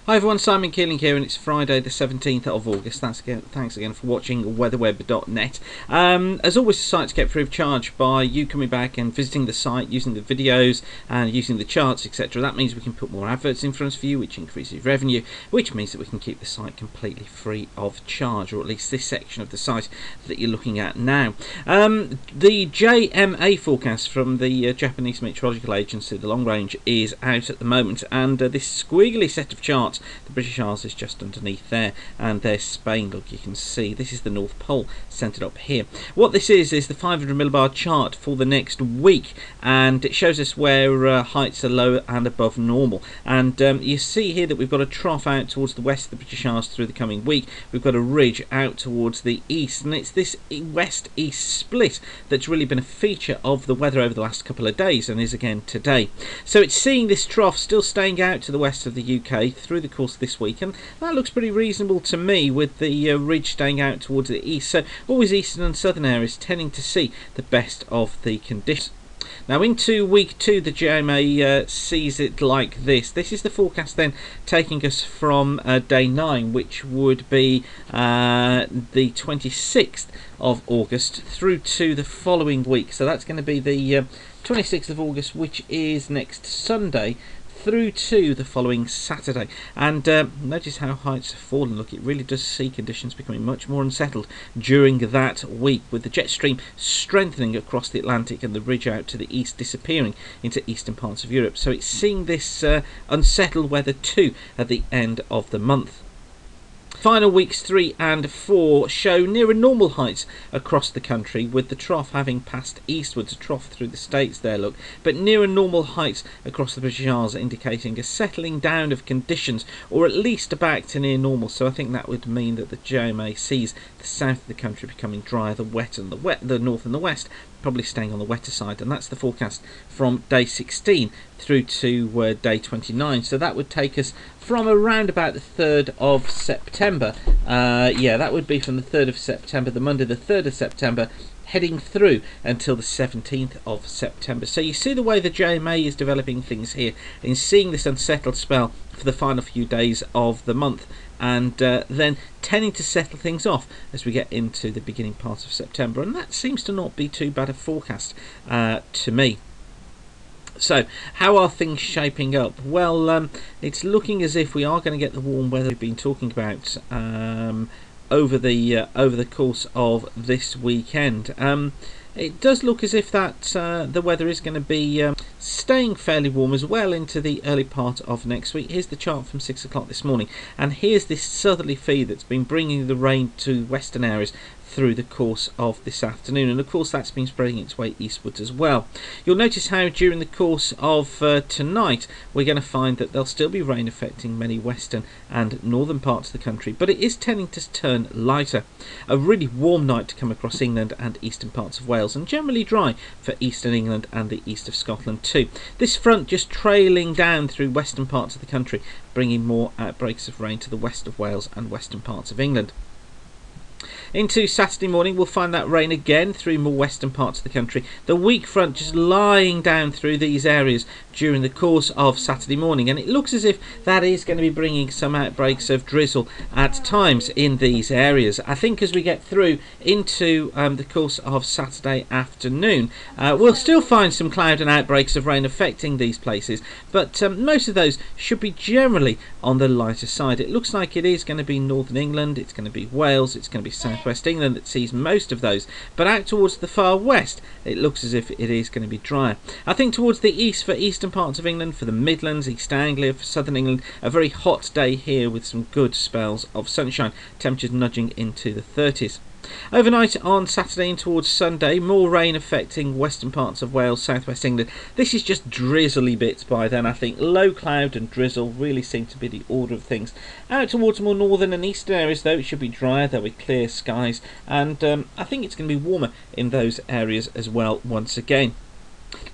Hi everyone, Simon Keeling here, and it's Friday the 17th of August. Thanks again for watching weatherweb.net. As always, the site's kept free of charge by you coming back and visiting the site, using the videos and using the charts, etc. That means we can put more adverts in front of you, which increases revenue, which means that we can keep the site completely free of charge, or at least this section of the site that you're looking at now. The JMA forecast from the Japanese Meteorological Agency, the long range, is out at the moment, and this squiggly set of charts, the British Isles is just underneath there, and there's Spain. Look, you can see this is the North Pole centred up here. What this is the 500 millibar chart for the next week, and it shows us where heights are low and above normal. And you see here that we've got a trough out towards the west of the British Isles through the coming week. We've got a ridge out towards the east, and it's this west-east split that's really been a feature of the weather over the last couple of days, and is again today. So it's seeing this trough still staying out to the west of the UK through the course of this week, and that looks pretty reasonable to me, with the ridge staying out towards the east. So always eastern and southern areas tending to see the best of the conditions. Now into week 2, the JMA sees it like this. This is the forecast then taking us from day 9, which would be the 26th of August, through to the following week. So that's going to be the 26th of August, which is next Sunday, through to the following Saturday. And notice how heights have fallen. Look, it really does see conditions becoming much more unsettled during that week, with the jet stream strengthening across the Atlantic and the ridge out to the east disappearing into eastern parts of Europe. So it's seeing this unsettled weather too at the end of the month. Final weeks 3 and 4 show nearer normal heights across the country, with the trough having passed eastwards, a trough through the States there, look, but nearer normal heights across the British Isles, indicating a settling down of conditions, or at least back to near normal. So I think that would mean that the JMA sees the south of the country becoming drier, the north and the west probably staying on the wetter side, and that's the forecast from day 16 through to day 29. So that would take us from around about the 3rd of September. Yeah, that would be from the 3rd of September, the Monday the 3rd of September, heading through until the 17th of September. So you see the way the JMA is developing things here, in seeing this unsettled spell for the final few days of the month, and then tending to settle things off as we get into the beginning part of September. And that seems to not be too bad a forecast to me. So how are things shaping up? Well, it's looking as if we are going to get the warm weather we've been talking about over the course of this weekend. It does look as if that the weather is going to be staying fairly warm as well into the early part of next week. Here's the chart from 6 o'clock this morning, and here's this southerly feed that's been bringing the rain to western areas through the course of this afternoon, and of course that's been spreading its way eastwards as well. You'll notice how during the course of tonight we're going to find that there'll still be rain affecting many western and northern parts of the country, but it is tending to turn lighter. A really warm night to come across England and eastern parts of Wales, and generally dry for eastern England and the east of Scotland too. This front just trailing down through western parts of the country, bringing more outbreaks of rain to the west of Wales and western parts of England. Into Saturday morning, we'll find that rain again through more western parts of the country. The weak front just lying down through these areas during the course of Saturday morning, and it looks as if that is going to be bringing some outbreaks of drizzle at times in these areas. I think as we get through into the course of Saturday afternoon, we'll still find some cloud and outbreaks of rain affecting these places, but most of those should be generally on the lighter side. It looks like it is going to be northern England, it's going to be Wales, it's going to be southwest England that sees most of those, but out towards the far west it looks as if it is going to be drier. I think towards the east, for eastern parts of England, for the Midlands, East Anglia, for southern England, a very hot day here with some good spells of sunshine, temperatures nudging into the 30s. Overnight on Saturday and towards Sunday, more rain affecting western parts of Wales, southwest England. This is just drizzly bits by then. I think low cloud and drizzle really seem to be the order of things. Out towards more northern and eastern areas though, it should be drier, there'll be clear skies, and I think it's going to be warmer in those areas as well once again.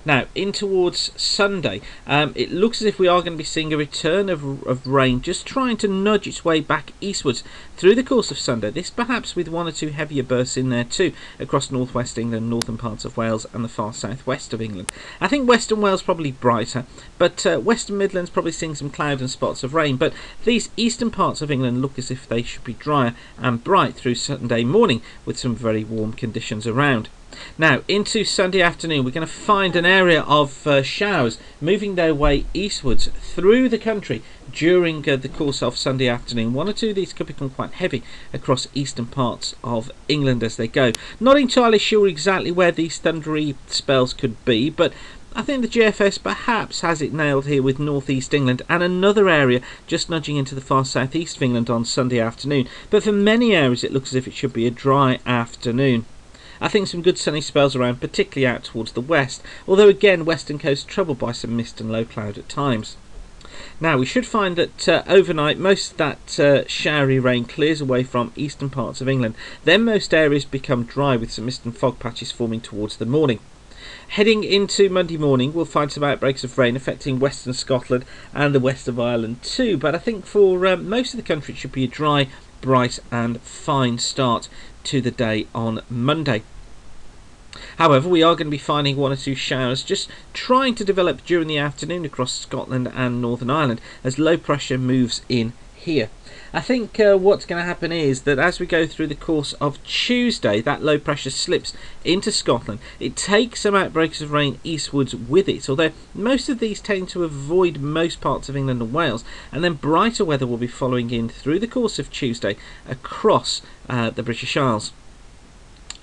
Now, in towards Sunday, it looks as if we are going to be seeing a return of rain, just trying to nudge its way back eastwards through the course of Sunday. This perhaps with one or two heavier bursts in there too, across northwest England, northern parts of Wales and the far southwest of England. I think Western Wales probably brighter, but Western Midlands probably seeing some cloud and spots of rain. But these eastern parts of England look as if they should be drier and bright through Sunday morning, with some very warm conditions around. Now, into Sunday afternoon, we're going to find an area of showers moving their way eastwards through the country during the course of Sunday afternoon. One or two of these could become quite heavy across eastern parts of England as they go. Not entirely sure exactly where these thundery spells could be, but I think the GFS perhaps has it nailed here with northeast England and another area just nudging into the far southeast of England on Sunday afternoon. But for many areas it looks as if it should be a dry afternoon. I think some good sunny spells around, particularly out towards the west, although again western coast troubled by some mist and low cloud at times. Now we should find that overnight most of that showery rain clears away from eastern parts of England. Then most areas become dry with some mist and fog patches forming towards the morning. Heading into Monday morning, we'll find some outbreaks of rain affecting western Scotland and the west of Ireland too, but I think for most of the country it should be a dry, bright and fine start to the day on Monday. However, we are going to be finding one or two showers just trying to develop during the afternoon across Scotland and Northern Ireland as low pressure moves in here. I think what's going to happen is that as we go through the course of Tuesday, that low pressure slips into Scotland. It takes some outbreaks of rain eastwards with it, although most of these tend to avoid most parts of England and Wales, and then brighter weather will be following in through the course of Tuesday across the British Isles.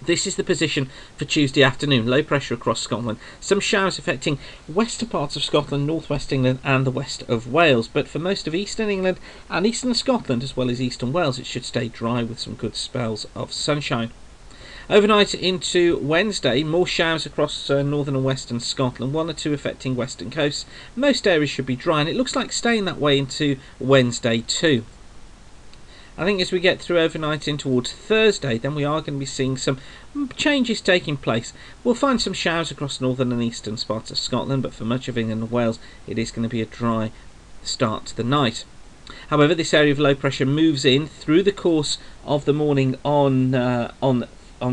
This is the position for Tuesday afternoon. Low pressure across Scotland. Some showers affecting western parts of Scotland, northwest England and the west of Wales. But for most of eastern England and eastern Scotland, as well as eastern Wales, it should stay dry with some good spells of sunshine. Overnight into Wednesday, more showers across northern and western Scotland, one or two affecting western coasts. Most areas should be dry, and it looks like staying that way into Wednesday too. I think as we get through overnight in towards Thursday, then we are going to be seeing some changes taking place. We'll find some showers across northern and eastern parts of Scotland, but for much of England and Wales, it is going to be a dry start to the night. However, this area of low pressure moves in through the course of the morning on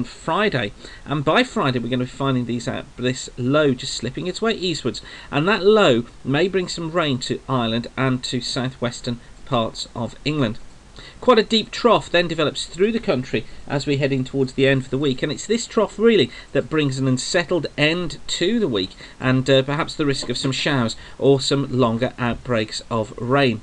Friday, and by Friday we're going to be finding this low just slipping its way eastwards, and that low may bring some rain to Ireland and to southwestern parts of England. Quite a deep trough then develops through the country as we head in towards the end of the week, and it's this trough really that brings an unsettled end to the week and perhaps the risk of some showers or some longer outbreaks of rain.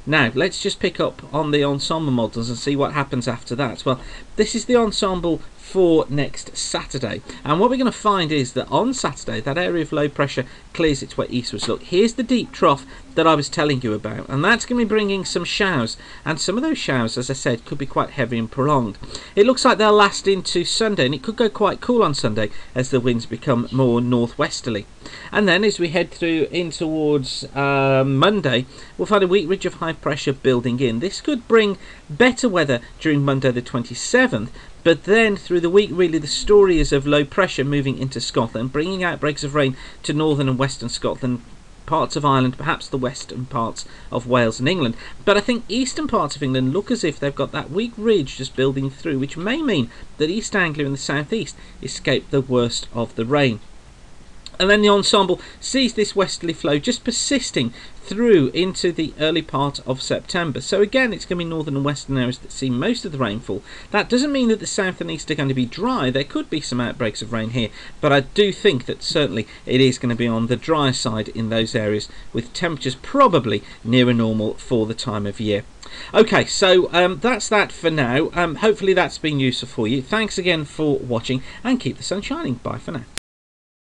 Now let's just pick up on the ensemble models and see what happens after that. Well, this is the ensemble for next Saturday, and what we're going to find is that on Saturday that area of low pressure clears its way eastwards. Look, here's the deep trough that I was telling you about, and that's going to be bringing some showers, and some of those showers, as I said, could be quite heavy and prolonged. It looks like they'll last into Sunday, and it could go quite cool on Sunday as the winds become more northwesterly. And then as we head through in towards Monday, we'll find a weak ridge of high pressure building in. This could bring better weather during Monday the 27th, but then through the week really the story is of low pressure moving into Scotland, bringing outbreaks of rain to northern and western Scotland, parts of Ireland, perhaps the western parts of Wales and England. But I think eastern parts of England look as if they've got that weak ridge just building through, which may mean that East Anglia and the southeast escape the worst of the rain. And then the ensemble sees this westerly flow just persisting through into the early part of September. So again, it's going to be northern and western areas that see most of the rainfall. That doesn't mean that the south and east are going to be dry. There could be some outbreaks of rain here, but I do think that certainly it is going to be on the drier side in those areas, with temperatures probably nearer normal for the time of year. Okay, so that's that for now. Hopefully that's been useful for you. Thanks again for watching, and keep the sun shining. Bye for now.